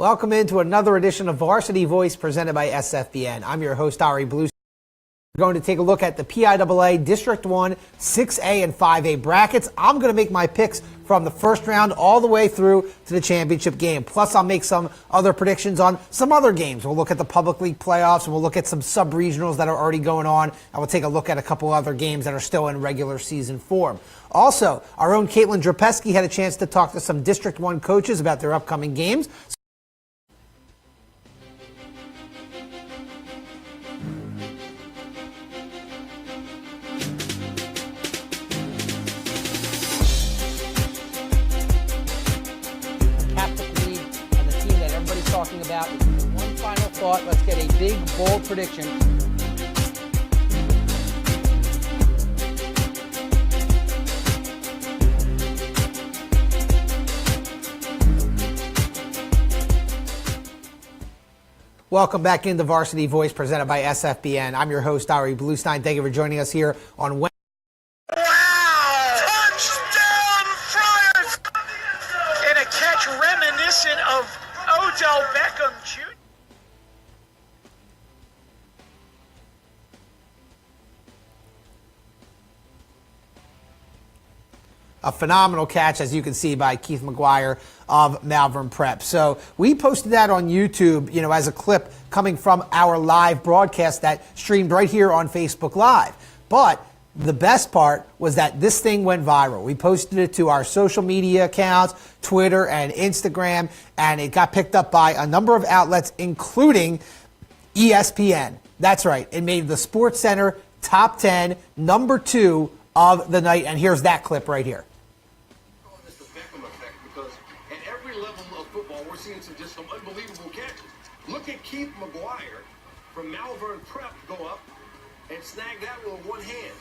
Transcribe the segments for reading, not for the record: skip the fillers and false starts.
Welcome into another edition of Varsity Voice presented by SFBN. I'm your host, Ari Bluestein. We're going to take a look at the PIAA District 1, 6A, and 5A brackets. I'm going to make my picks from the first round all the way through to the championship game. Plus, I'll make some other predictions on some other games. We'll look at the Public League playoffs, and we'll look at some sub-regionals that are already going on, and we'll take a look at a couple other games that are still in regular season form. Also, our own Katelin Dropeskey had a chance to talk to some District 1 coaches about their upcoming games. Talking about one final thought. Let's get a big, bold prediction. Welcome back into Varsity Voice presented by SFBN. I'm your host, Ari Bluestein. Thank you for joining us here on Wednesday. Wow! Touchdown, Friars! And a catch reminiscent of Odell Beckham Jr. A phenomenal catch, as you can see, by Keith McGuire of Malvern Prep. So we posted that on YouTube, as a clip coming from our live broadcast that streamed right here on Facebook Live. But the best part was that this thing went viral. We posted it to our social media accounts, Twitter and Instagram, and it got picked up by a number of outlets, including ESPN. That's right. It made the Sports Center top 10, number 2 of the night. And here's that clip right here. This the Beckham effect, because at every level of football, we're seeing some unbelievable catches. Look at Keith McGuire from Malvern Prep go up and snag that with one hand.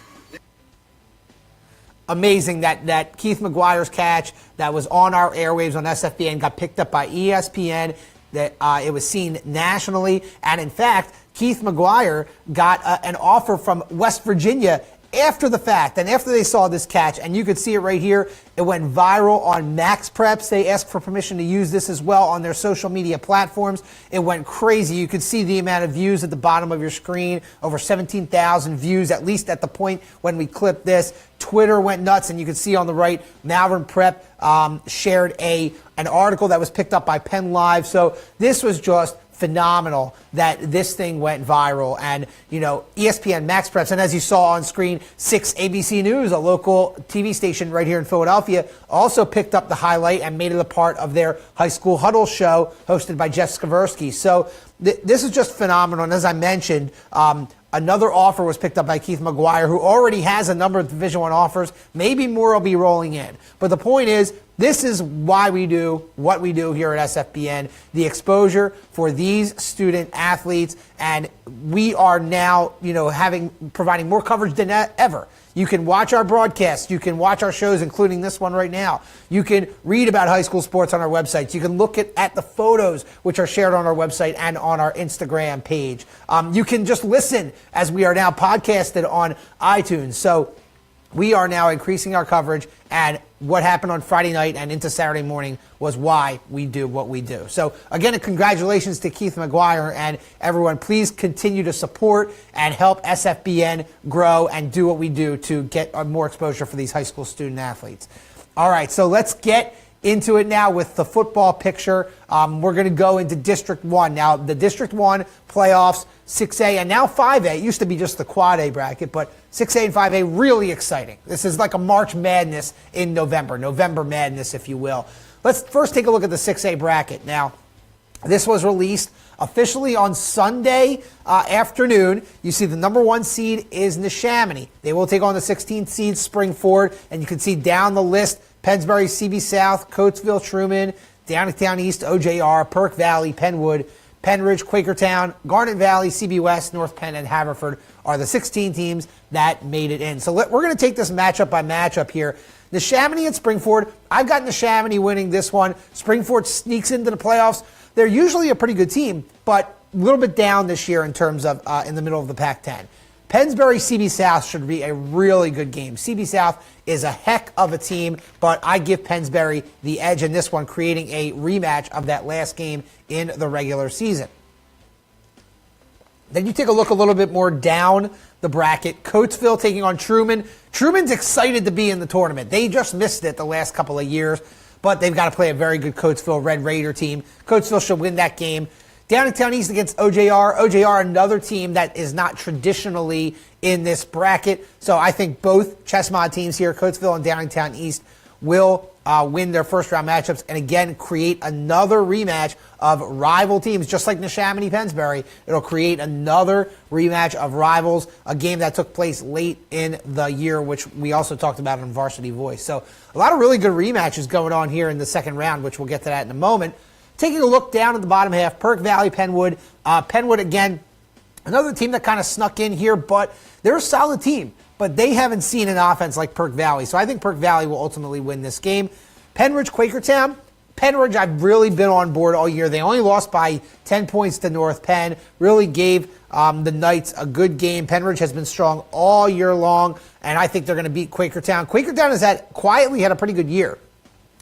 Amazing that Keith McGuire's catch that was on our airwaves on SFBN got picked up by ESPN, that it was seen nationally. And in fact, Keith McGuire got an offer from West Virginia after the fact, and after they saw this catch, and you could see it right here, it went viral on Max Preps. They asked for permission to use this as well on their social media platforms. It went crazy. You could see the amount of views at the bottom of your screen, over 17,000 views, at least at the point when we clipped this. Twitter went nuts, and you can see on the right, Malvern Prep shared an article that was picked up by Penn Live. So this was just phenomenal that this thing went viral. And, ESPN, Max Preps, and as you saw on screen, 6 ABC News, a local TV station right here in Philadelphia, also picked up the highlight and made it a part of their high school huddle show hosted by Jeff Skversky. So this is just phenomenal. And as I mentioned, another offer was picked up by Keith McGuire, who already has a number of Division I offers. Maybe more will be rolling in. But the point is, this is why we do what we do here at SFBN, the exposure for these student athletes. And we are now, providing more coverage than ever. You can watch our broadcasts. You can watch our shows, including this one right now. You can read about high school sports on our websites. You can look at the photos, which are shared on our website and on our Instagram page. You can just listen, as we are now podcasted on iTunes. So we are now increasing our coverage, and what happened on Friday night and into Saturday morning was why we do what we do. So again, congratulations to Keith McGuire, and everyone, please continue to support and help SFBN grow and do what we do to get more exposure for these high school student athletes. All right, so let's get into it now with the football picture. We're going to go into District 1. Now, the District 1 playoffs, 6A, and now 5A. It used to be just the Quad A bracket, but 6A and 5A, really exciting. This is like a March Madness in November Madness, if you will. Let's first take a look at the 6A bracket. Now, this was released officially on Sunday afternoon. You see the number 1 seed is Neshaminy. They will take on the 16th seed, Springford, and you can see down the list, Pennsbury, CB South, Coatesville, Truman, Downtown East, OJR, Perk Valley, Penwood, Penridge, Quakertown, Garnet Valley, CB West, North Penn, and Haverford are the 16 teams that made it in. So we're going to take this matchup by matchup here. Neshaminy and Springford. I've got Neshaminy winning this one. Springford sneaks into the playoffs. They're usually a pretty good team, but a little bit down this year in terms of in the middle of the Pac-10. Pennsbury CB South should be a really good game. CB South is a heck of a team, but I give Pennsbury the edge in this one, creating a rematch of that last game in the regular season. Then you take a look a little bit more down the bracket. Coatesville taking on Truman. Truman's excited to be in the tournament. They just missed it the last couple of years, but they've got to play a very good Coatesville Red Raider team. Coatesville should win that game. Downingtown East against OJR. OJR, another team that is not traditionally in this bracket. So I think both chess mod teams here, Coatesville and Downingtown East, will win their first round matchups and again create another rematch of rival teams, just like Neshaminy Pennsbury. It'll create another rematch of rivals, a game that took place late in the year, which we also talked about on Varsity Voice. So a lot of really good rematches going on here in the second round, which we'll get to that in a moment. Taking a look down at the bottom half, Perk Valley, Penwood. Penwood, again, another team that kind of snuck in here, but they're a solid team. But they haven't seen an offense like Perk Valley. So I think Perk Valley will ultimately win this game. Penridge, Quakertown. Penridge, I've really been on board all year. They only lost by 10 points to North Penn. Really gave the Knights a good game. Penridge has been strong all year long, and I think they're going to beat Quakertown. Quakertown has quietly had a pretty good year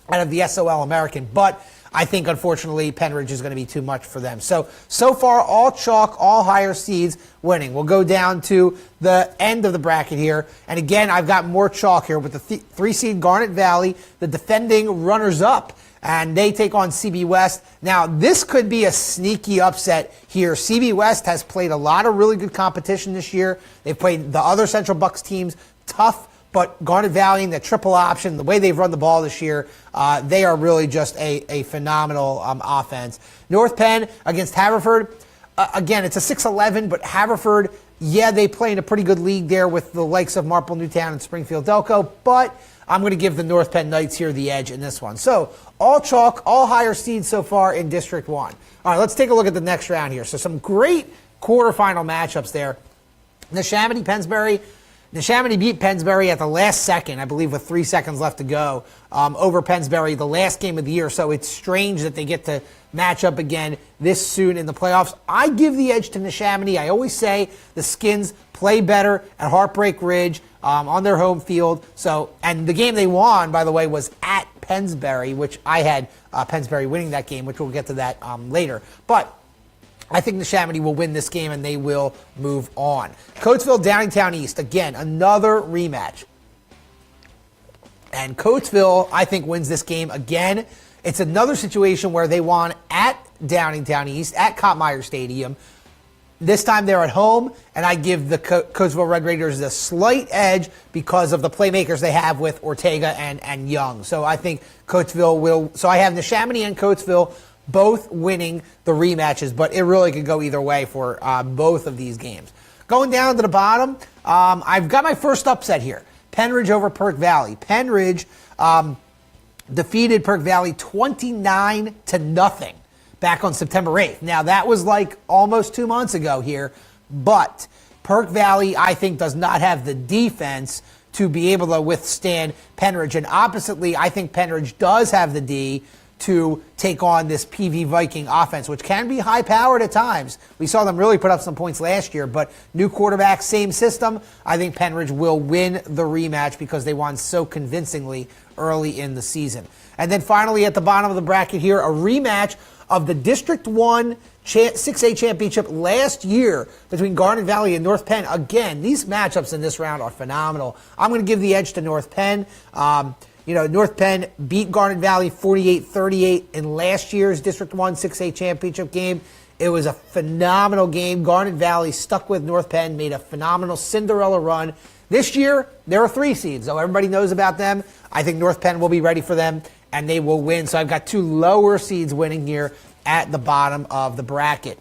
out of the SOL American, but I think, unfortunately, Penridge is going to be too much for them. So far, all chalk, all higher seeds winning. We'll go down to the end of the bracket here. And again, I've got more chalk here with the 3-seed Garnet Valley, the defending runners-up. And they take on CB West. Now, this could be a sneaky upset here. CB West has played a lot of really good competition this year. They've played the other Central Bucks teams tough. But Garnet Valley and the triple option, the way they've run the ball this year, they are really just a phenomenal offense. North Penn against Haverford. Again, it's a 6-11, but Haverford, yeah, they play in a pretty good league there with the likes of Marple Newtown and Springfield Delco, but I'm going to give the North Penn Knights here the edge in this one. So all chalk, all higher seeds so far in District 1. All right, let's take a look at the next round here. So some great quarterfinal matchups there. Neshaminy, Pennsbury. Neshaminy beat Pennsbury at the last second, I believe with 3 seconds left to go, over Pennsbury, the last game of the year. So it's strange that they get to match up again this soon in the playoffs. I give the edge to Neshaminy. I always say the Skins play better at Heartbreak Ridge on their home field. So, and the game they won, by the way, was at Pennsbury, which I had Pennsbury winning that game, which we'll get to that later. But I think Neshaminy will win this game and they will move on. Coatesville, Downingtown East. Again, another rematch. And Coatesville, I think, wins this game again. It's another situation where they won at Downingtown East, at Kottmeyer Stadium. This time they're at home, and I give the Coatesville Red Raiders a slight edge because of the playmakers they have with Ortega and Young. So I think Coatesville will. So I have Neshaminy and Coatesville both winning the rematches, but it really could go either way for both of these games. Going down to the bottom, I've got my first upset here. Penridge over Perk Valley. Penridge defeated Perk Valley 29-0 back on September 8th. Now, that was like almost 2 months ago here, but Perk Valley, I think, does not have the defense to be able to withstand Penridge. And oppositely, I think Penridge does have the D to take on this PV Viking offense, which can be high-powered at times. We saw them really put up some points last year, but new quarterback, same system. I think Penridge will win the rematch because they won so convincingly early in the season. And then finally, at the bottom of the bracket here, a rematch of the District 1 6A championship last year between Garnet Valley and North Penn. Again, these matchups in this round are phenomenal. I'm going to give the edge to North Penn. North Penn beat Garnet Valley 48-38 in last year's District 1 6A championship game. It was a phenomenal game. Garnet Valley stuck with North Penn, made a phenomenal Cinderella run. This year, there are 3 seeds, so everybody knows about them. I think North Penn will be ready for them, and they will win. So I've got 2 lower seeds winning here at the bottom of the bracket.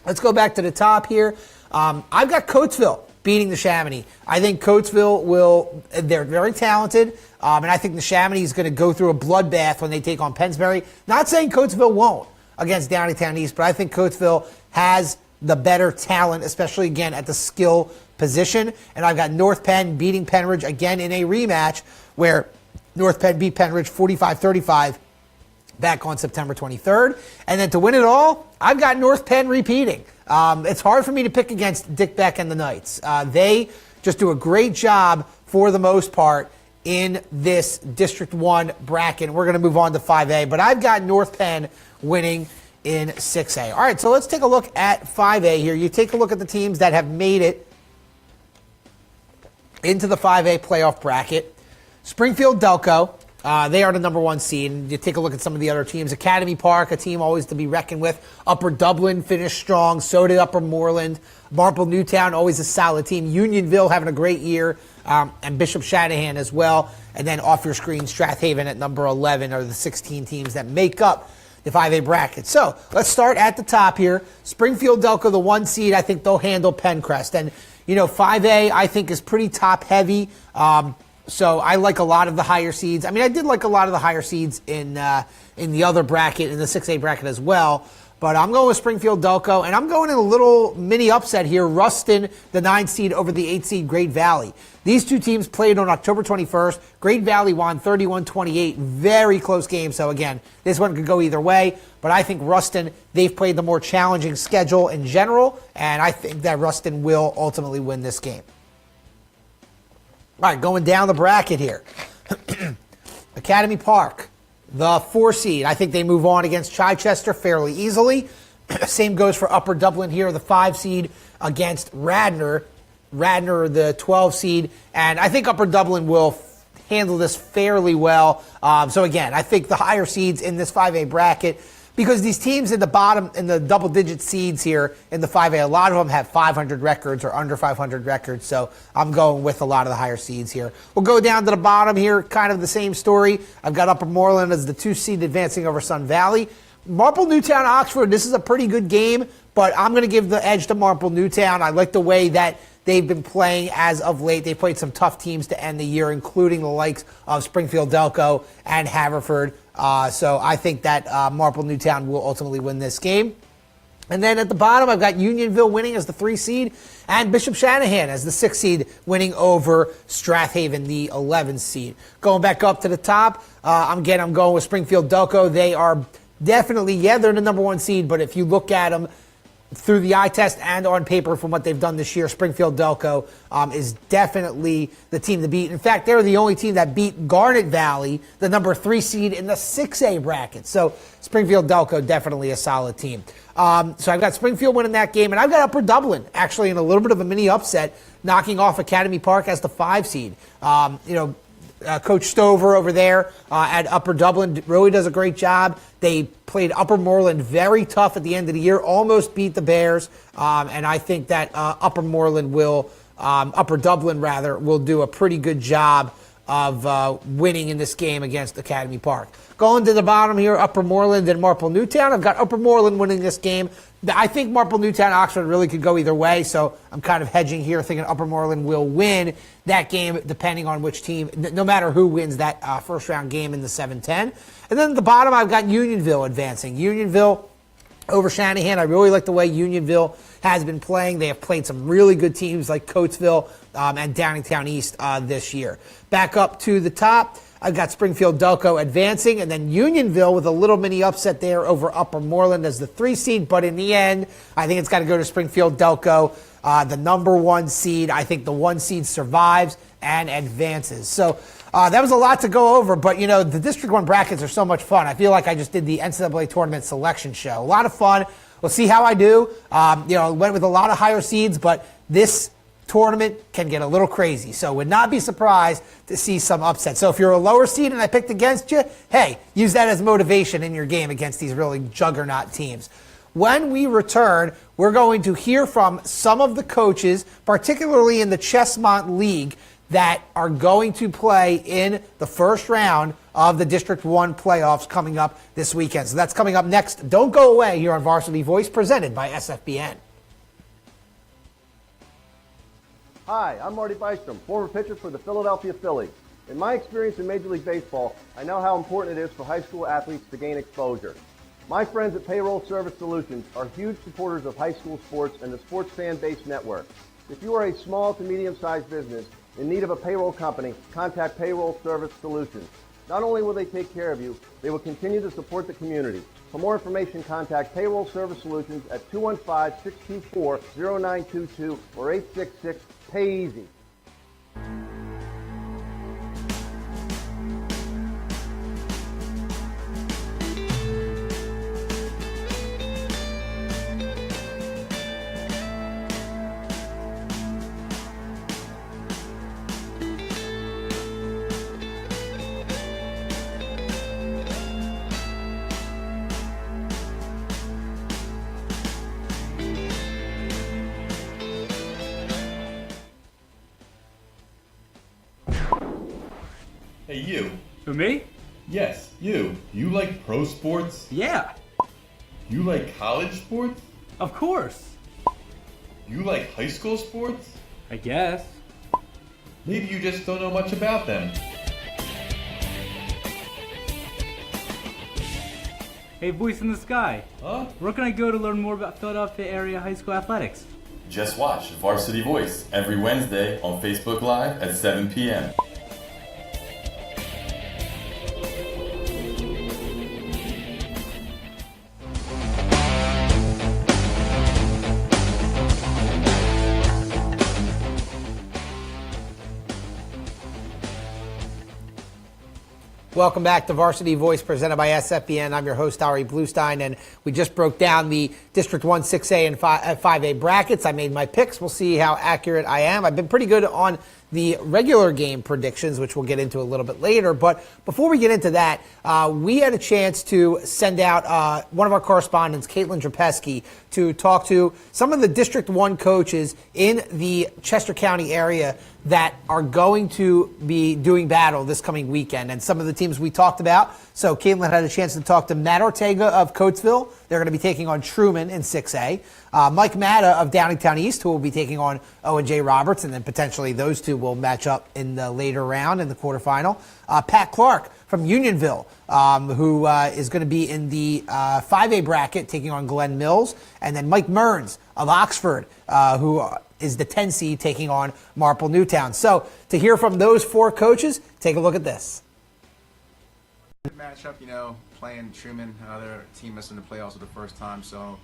Let's go back to the top here. I've got Coatesville beating Neshaminy. I think Coatesville they're very talented, and I think Neshaminy is going to go through a bloodbath when they take on Pennsbury. Not saying Coatesville won't against Downingtown East, but I think Coatesville has the better talent, especially, again, at the skill position. And I've got North Penn beating Penridge again in a rematch where North Penn beat Penridge 45-35 back on September 23rd. And then to win it all, I've got North Penn repeating. It's hard for me to pick against Dick Beck and the Knights. They just do a great job for the most part in this District 1 bracket. We're going to move on to 5A, but I've got North Penn winning in 6A. All right, so let's take a look at 5A here. You take a look at the teams that have made it into the 5A playoff bracket. Springfield Delco, they are the number 1 seed. And you take a look at some of the other teams. Academy Park, a team always to be reckoned with. Upper Dublin finished strong. So did Upper Moreland. Marple Newtown, always a solid team. Unionville having a great year. And Bishop Shanahan as well. And then off your screen, Strathaven at number 11 are the 16 teams that make up the 5A bracket. So let's start at the top here. Springfield Delco, the 1 seed. I think they'll handle Pencrest. And, 5A I think is pretty top heavy. So I like a lot of the higher seeds. I mean, I did like a lot of the higher seeds in the other bracket, in the 6A bracket as well. But I'm going with Springfield Delco, and I'm going in a little mini upset here. Ruston, the 9 seed, over the 8 seed Great Valley. These two teams played on October 21st. Great Valley won 31-28. Very close game. So, again, this one could go either way. But I think Ruston, they've played the more challenging schedule in general, and I think that Ruston will ultimately win this game. All right, going down the bracket here. Academy Park, the 4 seed. I think they move on against Chichester fairly easily. Same goes for Upper Dublin here, the 5 seed against Radnor. Radnor, the 12 seed. And I think Upper Dublin will handle this fairly well. So again, I think the higher seeds in this 5A bracket, because these teams in the bottom, in the double-digit seeds here in the 5A, a lot of them have 500 records or under 500 records, so I'm going with a lot of the higher seeds here. We'll go down to the bottom here, kind of the same story. I've got Upper Moreland as the 2 seed advancing over Sun Valley. Marple Newtown Oxford, this is a pretty good game, but I'm going to give the edge to Marple Newtown. I like the way that they've been playing as of late. They played some tough teams to end the year, including the likes of Springfield Delco and Haverford. So I think that Marple Newtown will ultimately win this game. And then at the bottom, I've got Unionville winning as the 3 seed and Bishop Shanahan as the 6 seed winning over Strathaven, the 11 seed. Going back up to the top, I'm going with Springfield Delco. They are definitely, they're the number 1 seed, but if you look at them through the eye test and on paper from what they've done this year, Springfield Delco is definitely the team to beat. In fact, they're the only team that beat Garnet Valley, the number 3 seed in the 6A bracket. So Springfield Delco, definitely a solid team. So I've got Springfield winning that game, and I've got Upper Dublin actually in a little bit of a mini upset, knocking off Academy Park as the 5 seed. Coach Stover over there at Upper Dublin really does a great job. They played Upper Moreland very tough at the end of the year, almost beat the Bears, and I think that Upper Dublin will do a pretty good job of winning in this game against Academy Park. Going to the bottom here, Upper Moreland and Marple Newtown. I've got Upper Moreland winning this game. I think Marple Newtown Oxford really could go either way, so I'm kind of hedging here, thinking Upper Moreland will win that game depending on which team, no matter who wins that first round game in the 7-10. And then at the bottom, I've got Unionville advancing. Unionville over Shanahan. I really like the way Unionville has been playing. They have played some really good teams like Coatesville and Downingtown East this year. Back up to the top, I've got Springfield Delco advancing, and then Unionville with a little mini upset there over Upper Moreland as the 3 seed. But in the end, I think it's got to go to Springfield Delco, the number 1 seed. I think the 1 seed survives and advances. So that was a lot to go over, but the District 1 brackets are so much fun. I feel like I just did the NCAA tournament selection show. A lot of fun. We'll see how I do. Went with a lot of higher seeds, but this tournament can get a little crazy. So would not be surprised to see some upsets. So if you're a lower seed and I picked against you, hey, use that as motivation in your game against these really juggernaut teams. When we return, we're going to hear from some of the coaches, particularly in the Chessmont League, that are going to play in the first round of the District 1 playoffs coming up this weekend. So that's coming up next. Don't go away here on Varsity Voice, presented by SFBN. Hi, I'm Marty Bystrom, former pitcher for the Philadelphia Phillies. In my experience in Major League Baseball, I know how important it is for high school athletes to gain exposure. My friends at Payroll Service Solutions are huge supporters of high school sports and the sports fan-based network. If you are a small to medium-sized business in need of a payroll company, contact Payroll Service Solutions. Not only will they take care of you, they will continue to support the community. For more information, contact Payroll Service Solutions at 215-624-0922 or 866-PAY-EASY. Hey, you. Who, me? Yes, you. You like pro sports? Yeah, You like college sports? of course. You like high school sports? I guess. Maybe you just don't know much about them. Hey, voice in the sky. Huh? Where can I go to learn more about Philadelphia area high school athletics? Just watch Varsity Voice every Wednesday on Facebook Live at 7 p.m. Welcome back to Varsity Voice presented by SFBN. I'm your host, Ari Bluestein, and we just broke down the District 1 6A and 5A brackets. I made my picks. We'll see how accurate I am. I've been pretty good on the regular game predictions, which we'll get into a little bit later. But before we get into that, we had a chance to send out one of our correspondents, Katelin Dropeskey, to talk to some of the District 1 coaches in the Chester County area that are going to be doing battle this coming weekend, and some of the teams we talked about. So Katelin had a chance to talk to Matt Ortega of Coatesville. They're going to be taking on Truman in 6A. Mike Matta of Downingtown East, who will be taking on Owen J. Roberts, and then potentially those two will match up in the later round in the quarterfinal. Pat Clark from Unionville, who is going to be in the 5A bracket taking on Glenn Mills. And then Mike Mearns of Oxford, who is the 10 seed taking on Marple Newtown. So to hear from those four coaches, take a look at this. Matchup, playing Truman, their team missing the playoffs for the first time, so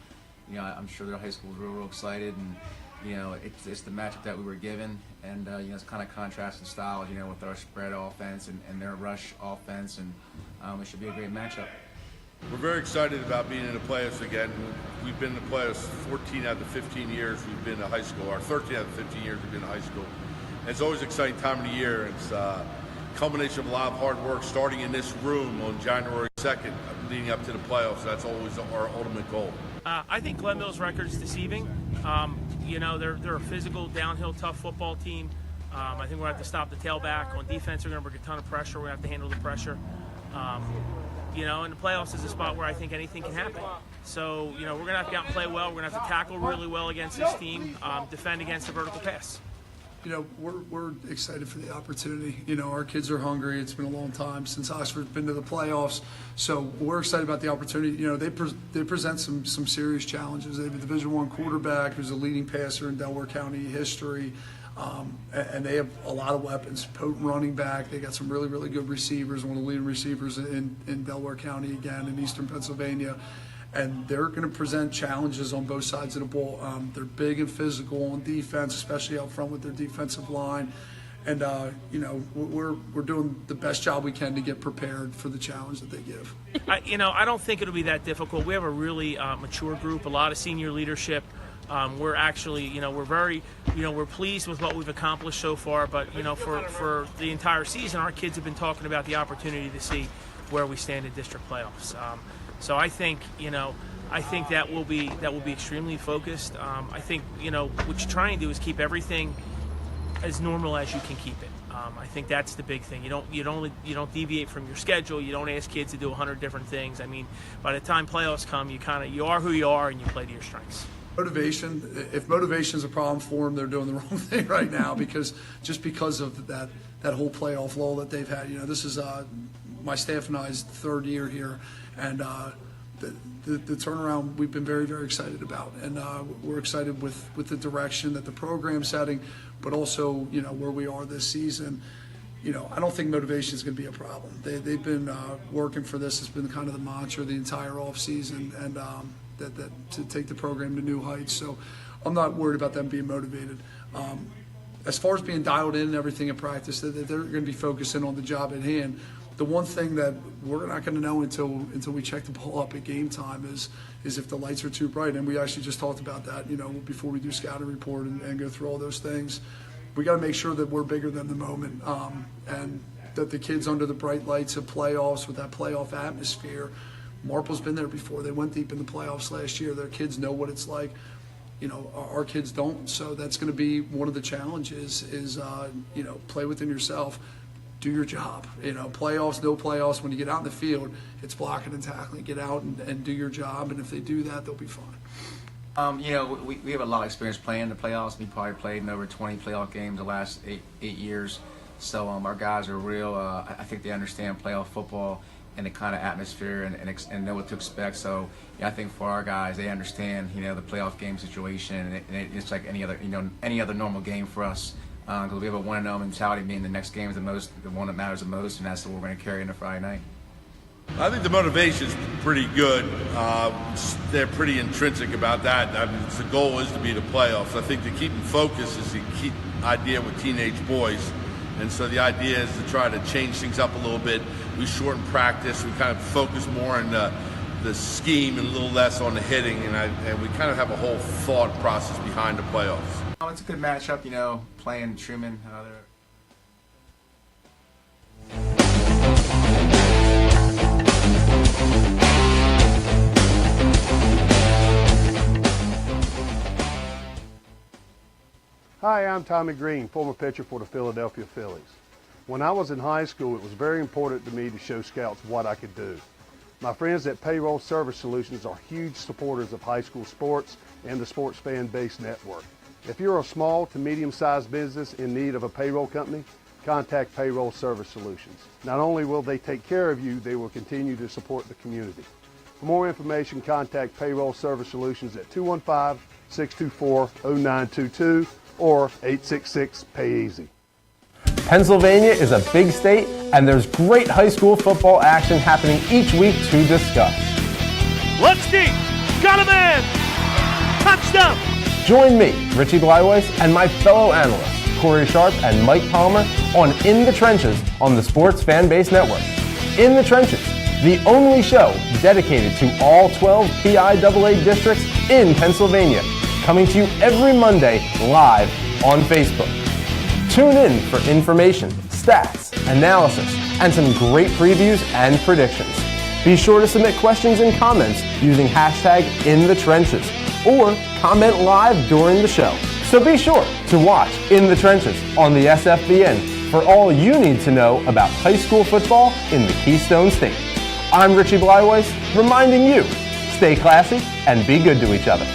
I'm sure their high school is real excited, and it's the matchup that we were given, and it's kind of contrasting styles, with our spread offense and their rush offense, and it should be a great matchup. We're very excited about being in the playoffs again. We've been in the playoffs 14 out of the 15 years we've been in high school, or 13 out of the 15 years we've been in high school. And it's always an exciting time of the year. It's a culmination of a lot of hard work starting in this room on January 2nd, leading up to the playoffs. That's always our ultimate goal. I think Glen Mills' record is deceiving. They're a physical, downhill, tough football team. I think we're going to have to stop the tailback. On defense, we're going to bring a ton of pressure. We're going to have to handle the pressure. And the playoffs is a spot where I think anything can happen. So, we're going to have to get out and play well. We're going to have to tackle really well against this team, defend against the vertical pass. We're excited for the opportunity. Our kids are hungry. It's been a long time since Oxford's been to the playoffs. So we're excited about the opportunity. They present some serious challenges. They have a Division I quarterback who's a leading passer in Delaware County history. And they have a lot of weapons, potent running back. They got some really, really good receivers, one of the leading receivers in Delaware County again, in eastern Pennsylvania. And they're going to present challenges on both sides of the ball. They're big and physical on defense, especially out front with their defensive line. And, we're doing the best job we can to get prepared for the challenge that they give. I don't think it'll be that difficult. We have a really mature group, a lot of senior leadership. We're actually, we're very, we're pleased with what we've accomplished so far. But, for the entire season, our kids have been talking about the opportunity to see where we stand in district playoffs. So I think, that will be extremely focused. I think, what you're trying to do is keep everything as normal as you can keep it. I think that's the big thing. You don't deviate from your schedule. You don't ask kids to do 100 different things. I mean, by the time playoffs come, you are who you are and you play to your strengths. Motivation. If motivation is a problem for them, they're doing the wrong thing right now because of that whole playoff lull that they've had. This is my staff and I's third year here, and the turnaround we've been very, very excited about, and we're excited with the direction that the program's setting, but also where we are this season. I don't think motivation is going to be a problem. They've been working for this. It's been kind of the mantra the entire offseason, and that to take the program to new heights. So I'm not worried about them being motivated. As far as being dialed in and everything in practice, they're going to be focusing on the job at hand. The one thing that we're not going to know until we check the ball up at game time is if the lights are too bright. And we actually just talked about that, before we do scouting report and go through all those things. We got to make sure that we're bigger than the moment, and that the kids under the bright lights of playoffs with that playoff atmosphere. Marple's been there before. They went deep in the playoffs last year. Their kids know what it's like. Our kids don't. So that's going to be one of the challenges is play within yourself. Do your job. Playoffs, no playoffs. When you get out in the field, it's blocking and tackling. Get out and do your job. And if they do that, they'll be fine. We have a lot of experience playing in the playoffs. We probably played in over 20 playoff games the last eight years. So our guys are real. I think they understand playoff football and the kind of atmosphere and know what to expect. So I think for our guys, they understand the playoff game situation, and it's like any other normal game for us. Because we have a 1-0 mentality, meaning the next game is the one that matters the most, and that's what we're going to carry into Friday night. I think the motivation's pretty good. They're pretty intrinsic about that. I mean, the goal is to be the playoffs. I think the keeping focus is the key idea with teenage boys. And so the idea is to try to change things up a little bit. We shorten practice. We kind of focus more on the scheme and a little less on the hitting. And we kind of have a whole thought process behind the playoffs. It's a good matchup, playing Truman. Hi, I'm Tommy Green, former pitcher for the Philadelphia Phillies. When I was in high school, it was very important to me to show scouts what I could do. My friends at Payroll Service Solutions are huge supporters of high school sports and the Sports Fan Base Network. If you're a small to medium-sized business in need of a payroll company, contact Payroll Service Solutions. Not only will they take care of you, they will continue to support the community. For more information, contact Payroll Service Solutions at 215-624-0922 or 866-PAY-EASY. Pennsylvania is a big state, and there's great high school football action happening each week to discuss. Lutski, got a man! Touchdown! Join me, Richie Bleiweiss, and my fellow analysts, Corey Sharp and Mike Palmer, on In the Trenches on the Sports Fan Base Network. In the Trenches, the only show dedicated to all 12 PIAA districts in Pennsylvania, coming to you every Monday live on Facebook. Tune in for information, stats, analysis, and some great previews and predictions. Be sure to submit questions and comments using hashtag #InTheTrenches or comment live during the show. So be sure to watch In the Trenches on the SFBN for all you need to know about high school football in the Keystone State. I'm Richie Bleiweiss, reminding you, stay classy and be good to each other.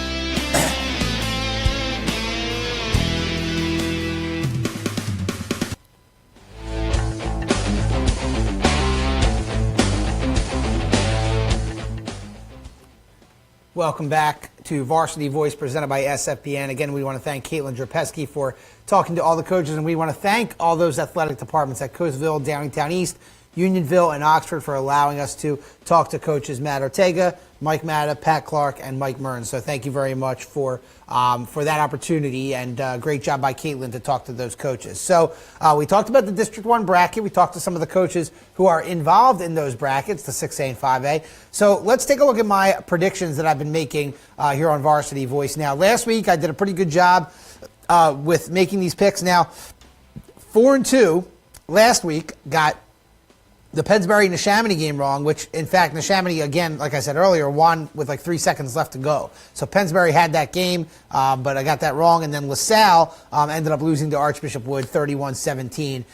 Welcome back to Varsity Voice presented by SFBN. Again, we want to thank Katelin Dropeskey for talking to all the coaches, and we want to thank all those athletic departments at Coatesville, Downingtown East, Unionville, and Oxford for allowing us to talk to coaches Matt Ortega, Mike Matta, Pat Clark, and Mike Murn. So thank you very much for that opportunity, and great job by Katelin to talk to those coaches. So we talked about the District 1 bracket. We talked to some of the coaches who are involved in those brackets, the 6A and 5A. So let's take a look at my predictions that I've been making here on Varsity Voice. Now, last week I did a pretty good job with making these picks. Now, 4-2 last week got the Pennsbury-Neshaminy game wrong, which, in fact, Neshaminy, again, like I said earlier, won with like 3 seconds left to go. So Pennsbury had that game, but I got that wrong. And then LaSalle ended up losing to Archbishop Wood 31-17,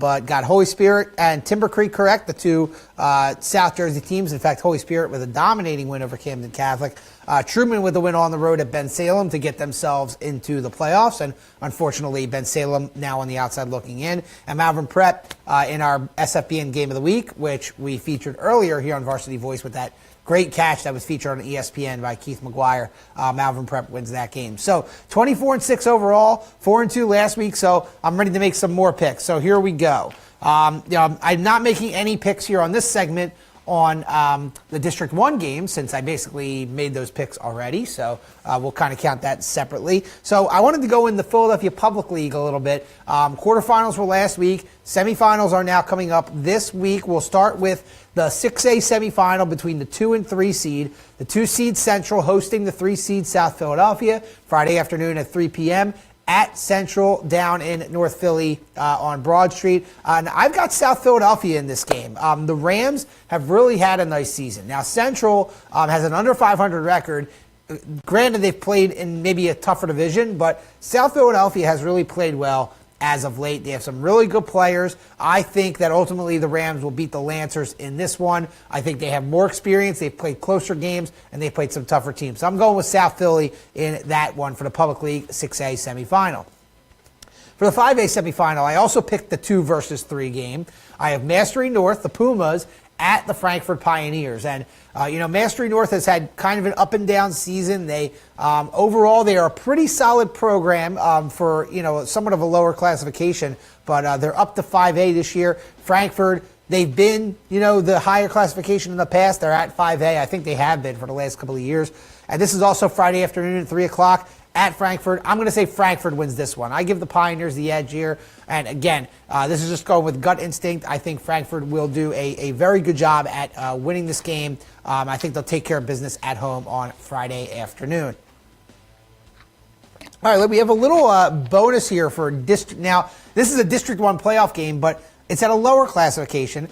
but got Holy Spirit and Timber Creek correct, the two South Jersey teams. In fact, Holy Spirit with a dominating win over Camden Catholic. Truman with a win on the road at Ben Salem to get themselves into the playoffs, and unfortunately Ben Salem now on the outside looking in. And Malvern Prep in our SFBN Game of the Week, which we featured earlier here on Varsity Voice with that great catch that was featured on ESPN by Keith McGuire. Malvern Prep wins that game. So 24-6 overall, 4-2 last week. So I'm ready to make some more picks. So here we go. I'm not making any picks here on this segment on the District 1 game, since I basically made those picks already, so we'll kind of count that separately. So I wanted to go in the Philadelphia Public League a little bit. Quarterfinals were last week. Semifinals are now coming up this week. We'll start with the 6A semifinal between the 2 and 3 seed. The 2 seed Central hosting the 3 seed South Philadelphia, Friday afternoon at 3 p.m. at Central down in North Philly on Broad Street. And I've got South Philadelphia in this game. The Rams have really had a nice season. Now, Central has an under 500 record. Granted, they've played in maybe a tougher division, but South Philadelphia has really played well as of late. They have some really good players. I think that ultimately the Rams will beat the Lancers in this one. I think they have more experience. They've played closer games, and they've played some tougher teams. So I'm going with South Philly in that one for the Public League 6A semifinal. For the 5A semifinal, I also picked the 2 versus 3 game. I have Mastery North, the Pumas, at the Frankfort Pioneers. And, Mastery North has had kind of an up and down season. They, overall, they are a pretty solid program for, somewhat of a lower classification, but they're up to 5A this year. Frankfort, they've been, the higher classification in the past. They're at 5A. I think they have been for the last couple of years. And this is also Friday afternoon at 3 o'clock. At Frankfort. I'm going to say Frankfort wins this one. I give the Pioneers the edge here. And again, this is just going with gut instinct. I think Frankfort will do a very good job at winning this game. I think they'll take care of business at home on Friday afternoon. All right, we have a little bonus here for district. Now, this is a District 1 playoff game, but it's at a lower classification.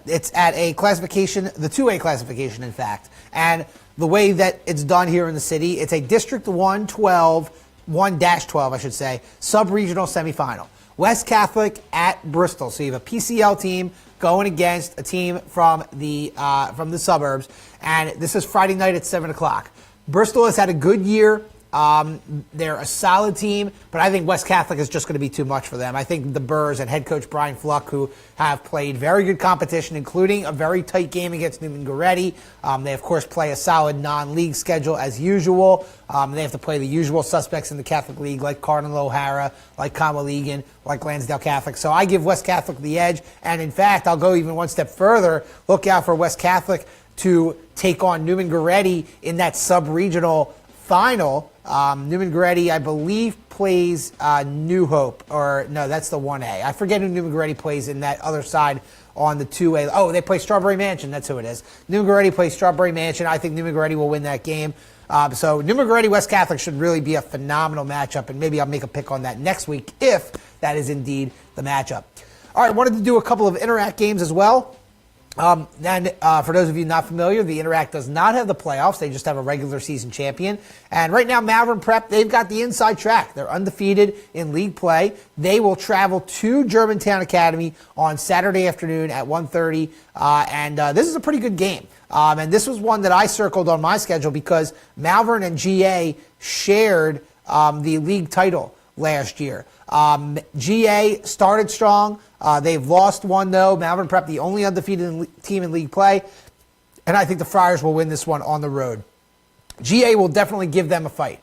It's at a classification, the 2A classification, in fact. And the way that it's done here in the city, it's a District 1-12, I should say, sub-regional semifinal. West Catholic at Bristol. So you have a PCL team going against a team from the suburbs. And this is Friday night at 7 o'clock. Bristol has had a good year. They're a solid team, but I think West Catholic is just going to be too much for them. I think the Burrs and head coach Brian Fluck, who have played very good competition, including a very tight game against Newman Goretti. They, of course, play a solid non-league schedule as usual. They have to play the usual suspects in the Catholic League, like Cardinal O'Hara, like Comaligan, like Lansdale Catholic. So I give West Catholic the edge. And, in fact, I'll go even one step further. Look out for West Catholic to take on Newman Goretti in that sub-regional final. Newman Goretti, I believe, plays New Hope. Or, no, that's the 1A. I forget who Newman Goretti plays in that other side on the 2A. Oh, they play Strawberry Mansion. That's who it is. Newman Goretti plays Strawberry Mansion. I think Newman Goretti will win that game. So Newman Goretti West Catholic should really be a phenomenal matchup, and maybe I'll make a pick on that next week if that is indeed the matchup. All right, I wanted to do a couple of Interact games as well. For those of you not familiar, the Interact does not have the playoffs. They just have a regular season champion. And right now, Malvern Prep, they've got the inside track. They're undefeated in league play. They will travel to Germantown Academy on Saturday afternoon at 1:30. This is a pretty good game. And this was one that I circled on my schedule because Malvern and GA shared the league title last year. GA started strong. They've lost one, though. Malvern Prep, the only undefeated team in league play. And I think the Friars will win this one on the road. GA will definitely give them a fight.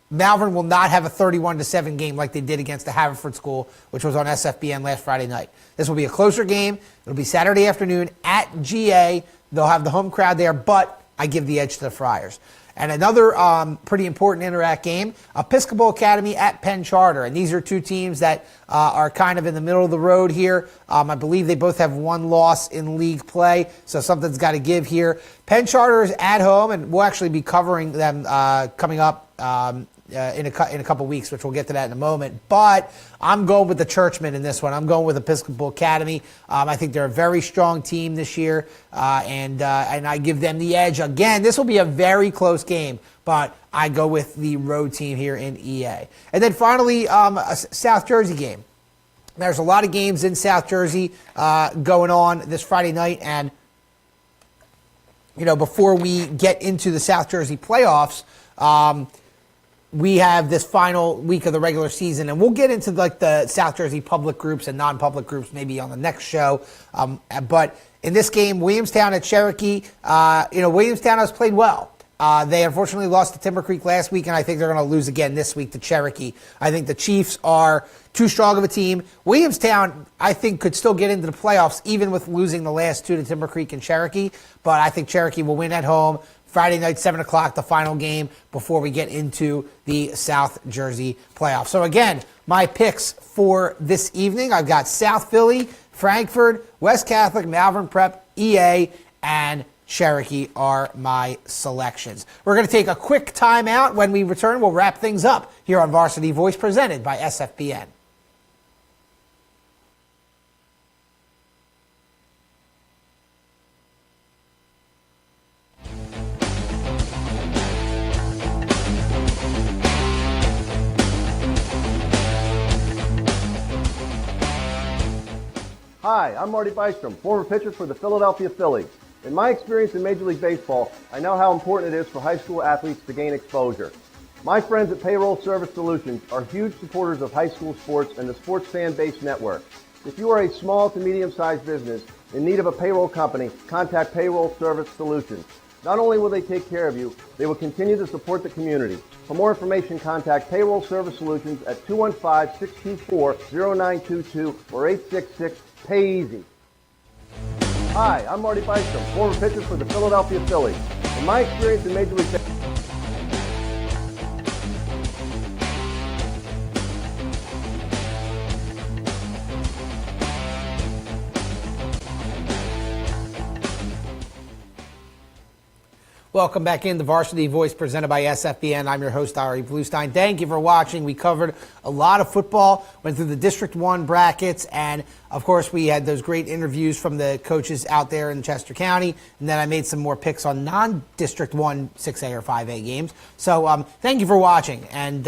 Malvern will not have a 31-7 game like they did against the Haverford School, which was on SFBN last Friday night. This will be a closer game. It'll be Saturday afternoon at GA. They'll have the home crowd there, but I give the edge to the Friars. And another pretty important Interact game, Episcopal Academy at Penn Charter. And these are two teams that are kind of in the middle of the road here. I believe they both have one loss in league play, so something's got to give here. Penn Charter is at home, and we'll actually be covering them coming up in a couple weeks, which we'll get to that in a moment. But I'm going with the Churchmen in this one. I'm going with Episcopal Academy. I think they're a very strong team this year, and I give them the edge. Again, this will be a very close game, but I go with the road team here in EA. And then finally, a South Jersey game. There's a lot of games in South Jersey going on this Friday night, and before we get into the South Jersey playoffs, we have this final week of the regular season, and we'll get into like the South Jersey public groups and non-public groups maybe on the next show. But in this game, Williamstown at Cherokee, Williamstown has played well. They unfortunately lost to Timber Creek last week, and I think they're going to lose again this week to Cherokee. I think the Chiefs are too strong of a team. Williamstown, I think, could still get into the playoffs even with losing the last two to Timber Creek and Cherokee, but I think Cherokee will win at home. Friday night, 7 o'clock, the final game before we get into the South Jersey playoffs. So again, my picks for this evening, I've got South Philly, Frankfort, West Catholic, Malvern Prep, EA, and Cherokee are my selections. We're going to take a quick timeout. When we return, we'll wrap things up here on Varsity Voice presented by SFBN. Hi, I'm Marty Bystrom, former pitcher for the Philadelphia Phillies. In my experience in Major League Baseball, I know how important it is for high school athletes to gain exposure. My friends at Payroll Service Solutions are huge supporters of high school sports and the Sports Fan Base Network. If you are a small to medium-sized business in need of a payroll company, contact Payroll Service Solutions. Not only will they take care of you, they will continue to support the community. For more information, contact Payroll Service Solutions at 215-624-0922 or 866-PAY-EASY. Hi, I'm Marty Bystrom, former pitcher for the Philadelphia Phillies. In my experience in Major League Baseball, Welcome back in the Varsity Voice presented by SFBN. I'm your host, Ari Bluestein. Thank you for watching. We covered a lot of football, went through the District 1 brackets, and of course we had those great interviews from the coaches out there in Chester County, and then I made some more picks on non-District 1 6A or 5A games. So thank you for watching. And,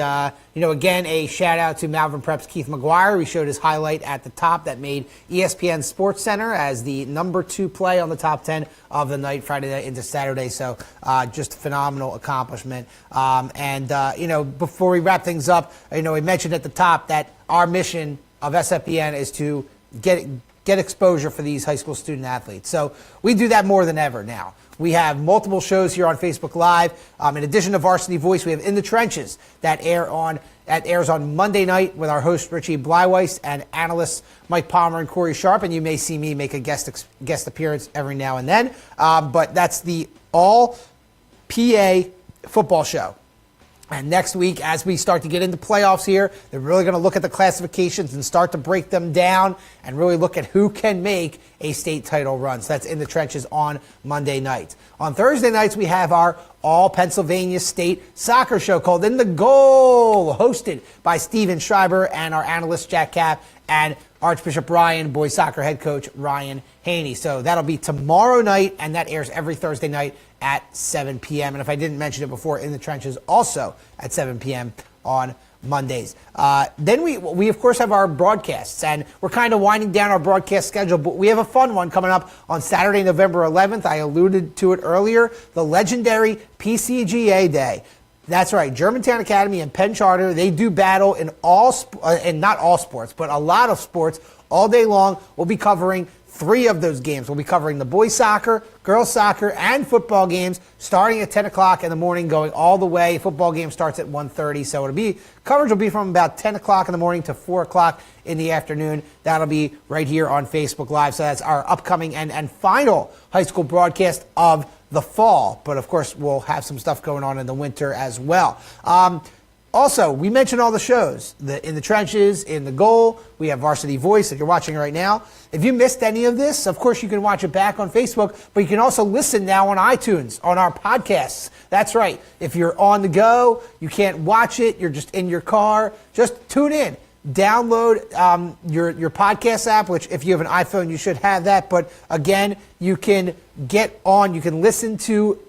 again, a shout out to Malvern Prep's Keith McGuire. We showed his highlight at the top that made ESPN Sports Center as the number 2 play on the top 10 of the night, Friday night into Saturday. So just a phenomenal accomplishment. Before we wrap things up, we mentioned at the top that our mission of SFBN is to get exposure for these high school student athletes. So we do that more than ever now. We have multiple shows here on Facebook Live. In addition to Varsity Voice, we have In the Trenches that airs on Monday night with our host Richie Bleiweiss and analysts Mike Palmer and Corey Sharp. And you may see me make a guest appearance every now and then. But that's the all PA football show. And next week, as we start to get into playoffs here, they're really going to look at the classifications and start to break them down and really look at who can make a state title run. So that's In the Trenches on Monday nights. On Thursday nights, we have our all Pennsylvania State soccer show called In the Goal, hosted by Steven Schreiber and our analyst Jack Kapp and Archbishop Ryan, boys soccer head coach Ryan Haney. So that'll be tomorrow night, and that airs every Thursday night at 7 p.m. And if I didn't mention it before, In the Trenches also at 7 p.m. on Mondays. Then we of course have our broadcasts, and we're kind of winding down our broadcast schedule, but we have a fun one coming up on Saturday, November 11th. I alluded to it earlier, the legendary PCGA Day. That's right, Germantown Academy and Penn Charter, they do battle in and not all sports, but a lot of sports all day long. We'll be covering 3 of those games. We'll be covering the boys soccer, girls soccer, and football games starting at 10 o'clock in the morning, going all the way. Football game starts at 1:30, so coverage will be from about 10 o'clock in the morning to 4 o'clock in the afternoon. That'll be right here on Facebook Live. So that's our upcoming and final high school broadcast of the fall. But, of course, we'll have some stuff going on in the winter as well. Also, we mentioned all the shows, In the Trenches, In the Goal. We have Varsity Voice that you're watching right now. If you missed any of this, of course, you can watch it back on Facebook, but you can also listen now on iTunes, on our podcasts. That's right. If you're on the go, you can't watch it, you're just in your car, just tune in. Download your podcast app, which if you have an iPhone, you should have that. But again, you can listen to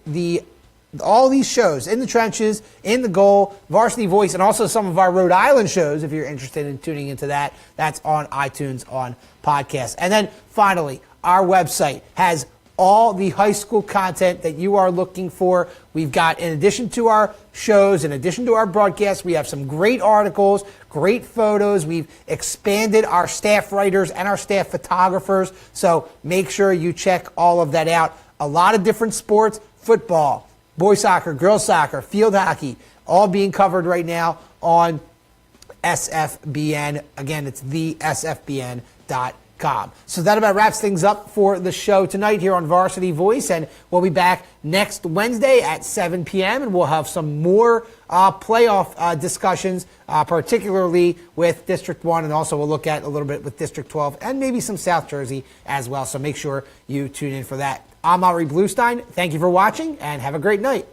all these shows, In the Trenches, In the Goal, Varsity Voice, and also some of our Rhode Island shows, if you're interested in tuning into that. That's on iTunes on podcast. And then finally, our website has all the high school content that you are looking for. We've got, in addition to our shows, in addition to our broadcasts, we have some great articles, great photos. We've expanded our staff writers and our staff photographers, so make sure you check all of that out. A lot of different sports, football, boys soccer, girls soccer, field hockey, all being covered right now on SFBN. Again, it's thesfbn.com. So that about wraps things up for the show tonight here on Varsity Voice, and we'll be back next Wednesday at 7 p.m. and we'll have some more playoff discussions, particularly with District 1, and also we'll look at a little bit with District 12 and maybe some South Jersey as well. So make sure you tune in for that. I'm Ari Bluestein. Thank you for watching and have a great night.